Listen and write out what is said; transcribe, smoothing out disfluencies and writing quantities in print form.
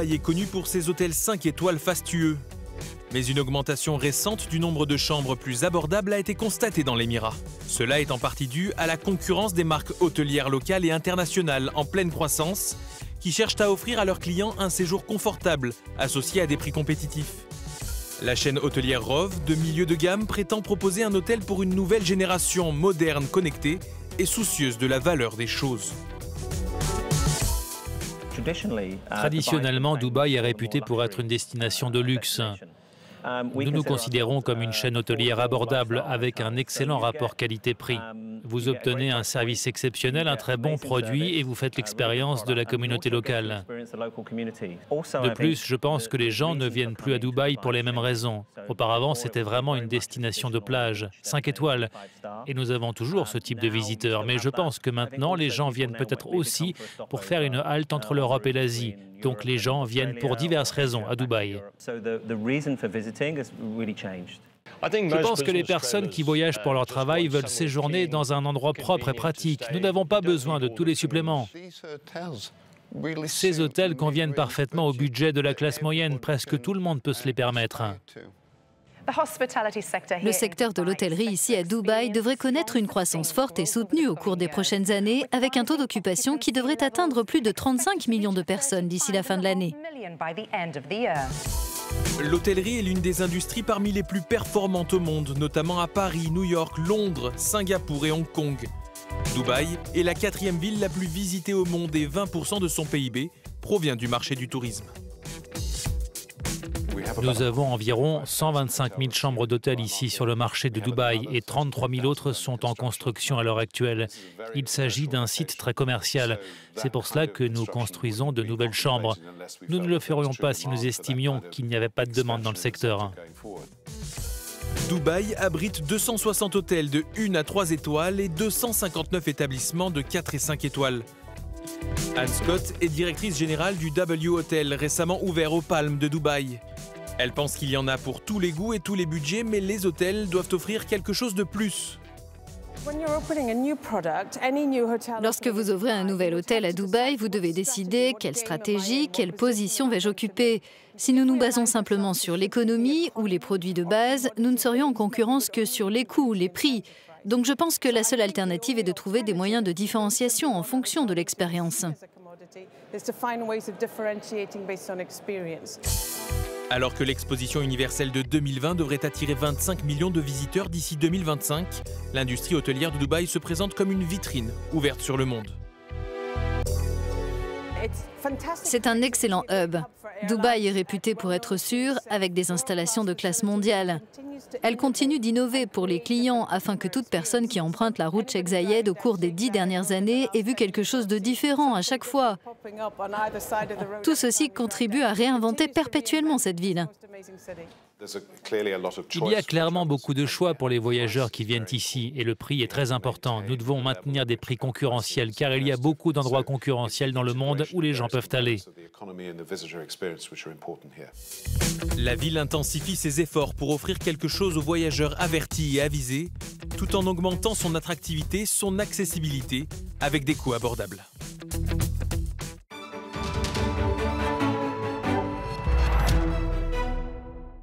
Dubaï est connu pour ses hôtels 5 étoiles fastueux. Mais une augmentation récente du nombre de chambres plus abordables a été constatée dans l'Émirat. Cela est en partie dû à la concurrence des marques hôtelières locales et internationales en pleine croissance qui cherchent à offrir à leurs clients un séjour confortable associé à des prix compétitifs. La chaîne hôtelière Rove, de milieu de gamme, prétend proposer un hôtel pour une nouvelle génération moderne, connectée et soucieuse de la valeur des choses. Traditionnellement, Dubaï est réputé pour être une destination de luxe. Nous nous considérons comme une chaîne hôtelière abordable avec un excellent rapport qualité-prix. Vous obtenez un service exceptionnel, un très bon produit et vous faites l'expérience de la communauté locale. De plus, je pense que les gens ne viennent plus à Dubaï pour les mêmes raisons. Auparavant, c'était vraiment une destination de plage, 5 étoiles. Et nous avons toujours ce type de visiteurs. Mais je pense que maintenant, les gens viennent peut-être aussi pour faire une halte entre l'Europe et l'Asie. Donc les gens viennent pour diverses raisons à Dubaï. Je pense que les personnes qui voyagent pour leur travail veulent séjourner dans un endroit propre et pratique. Nous n'avons pas besoin de tous les suppléments. Ces hôtels conviennent parfaitement au budget de la classe moyenne. Presque tout le monde peut se les permettre. Le secteur de l'hôtellerie ici à Dubaï devrait connaître une croissance forte et soutenue au cours des prochaines années, avec un taux d'occupation qui devrait atteindre plus de 35 millions de personnes d'ici la fin de l'année. L'hôtellerie est l'une des industries parmi les plus performantes au monde, notamment à Paris, New York, Londres, Singapour et Hong Kong. Dubaï est la 4e ville la plus visitée au monde et 20% de son PIB provient du marché du tourisme. Nous avons environ 125 000 chambres d'hôtel ici sur le marché de Dubaï et 33 000 autres sont en construction à l'heure actuelle. Il s'agit d'un site très commercial. C'est pour cela que nous construisons de nouvelles chambres. Nous ne le ferions pas si nous estimions qu'il n'y avait pas de demande dans le secteur. Dubaï abrite 260 hôtels de 1 à 3 étoiles et 259 établissements de 4 et 5 étoiles. Anne Scott est directrice générale du W Hotel, récemment ouvert aux Palmes de Dubaï. Elle pense qu'il y en a pour tous les goûts et tous les budgets, mais les hôtels doivent offrir quelque chose de plus. Lorsque vous ouvrez un nouvel hôtel à Dubaï, vous devez décider quelle stratégie, quelle position vais-je occuper. Si nous nous basons simplement sur l'économie ou les produits de base, nous ne serions en concurrence que sur les coûts, les prix. Donc je pense que la seule alternative est de trouver des moyens de différenciation en fonction de l'expérience. Alors que l'exposition universelle de 2020 devrait attirer 25 millions de visiteurs d'ici 2025, l'industrie hôtelière de Dubaï se présente comme une vitrine ouverte sur le monde. C'est un excellent hub. Dubaï est réputé pour être sûr, avec des installations de classe mondiale. Elle continue d'innover pour les clients afin que toute personne qui emprunte la route Sheikh Zayed au cours des 10 dernières années ait vu quelque chose de différent à chaque fois. Tout ceci contribue à réinventer perpétuellement cette ville. Il y a clairement beaucoup de choix pour les voyageurs qui viennent ici et le prix est très important. Nous devons maintenir des prix concurrentiels car il y a beaucoup d'endroits concurrentiels dans le monde où les gens peuvent aller. La ville intensifie ses efforts pour offrir quelque chose aux voyageurs avertis et avisés, tout en augmentant son attractivité, son accessibilité, avec des coûts abordables.